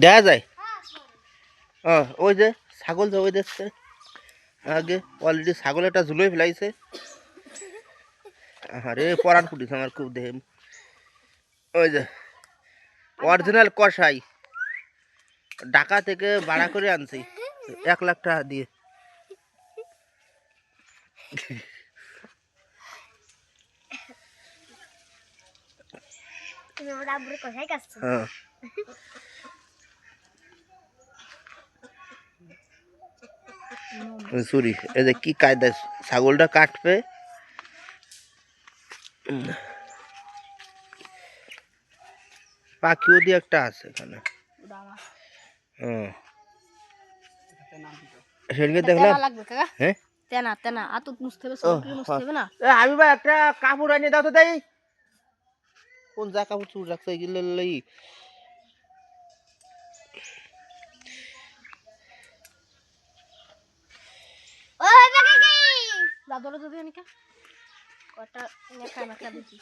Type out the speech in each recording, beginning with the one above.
দেখা যায় ওই যে ছাগল যে ওই দেখছে আগে অলরেডি ছাগল একটা ঝুলোই ফেলাইছে। আরে পরান ফুটিছে আমার খুব দেহে। ওই যে অরিজিনাল কষাই ঢাকা থেকে ভাড়া করে আনছি 1 লাখ টাকা দিয়ে। সরি এই যে কি কায়দায় ছাগলটা কাটবে। পাখিও দিয়ে একটা আছে এখানে। সেদিকে দেখলাম হ্যাঁ তেনা তেনা আতুত মুছতে হবে সবকি মুছতে হবে না। আমি ভাই একটা কাপড় এনে দাও তো দেই। কোন যা কাপড় চুর রাখছে এগুলো লই। ওই বাকি কি দাদুর যদি এনিকা কটা নেকা নেকা দেখি।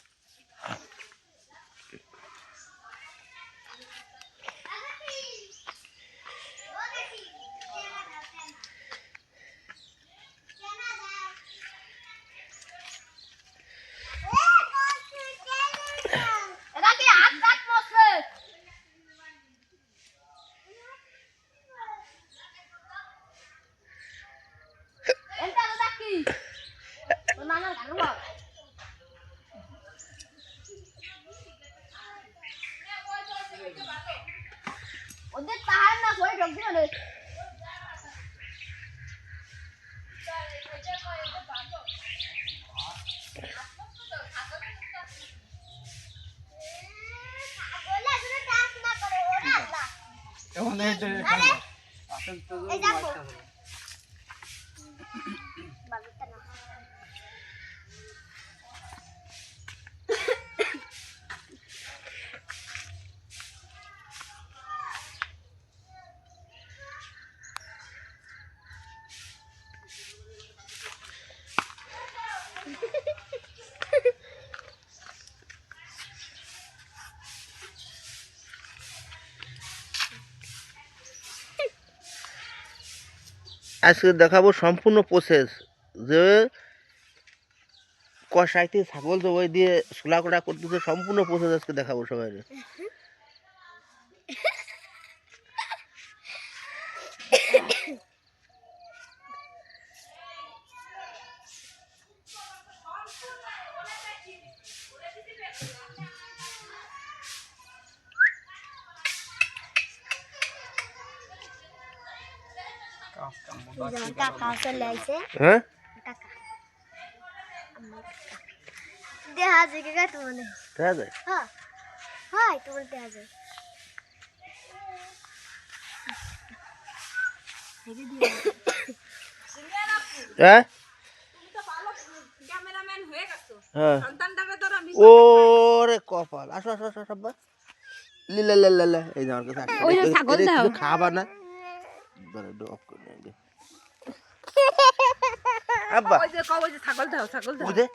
ওদের পাহাড় না করে ঢুকবি না আজকে দেখাবো সম্পূর্ণ প্রসেস যে কষাইতে ছাগল জবাই দিয়ে ছোলা কোটা করতেছে সম্পূর্ণ প্রসেস আজকে দেখাবো সবাই। কাকা চলে আইছে হ্যাঁ কাকা দেখা যায় কি কাটু মনে দেখা যায় হ্যাঁ হ্যাঁ একটু বলতে আছে হ্যাঁ তুমি তো ভালো ক্যামেরাম্যান হয়ে গেছো সন্তানটাকে তো আমি ওরে কপাল আসো আসো আসো সব লিলা লিলা লিলা এই যে আমার কাছে ওই যে ছাগল দাও খাবা না ধরে ডপ করে দে আব্বা ওই যে ছাগল দাও বুঝে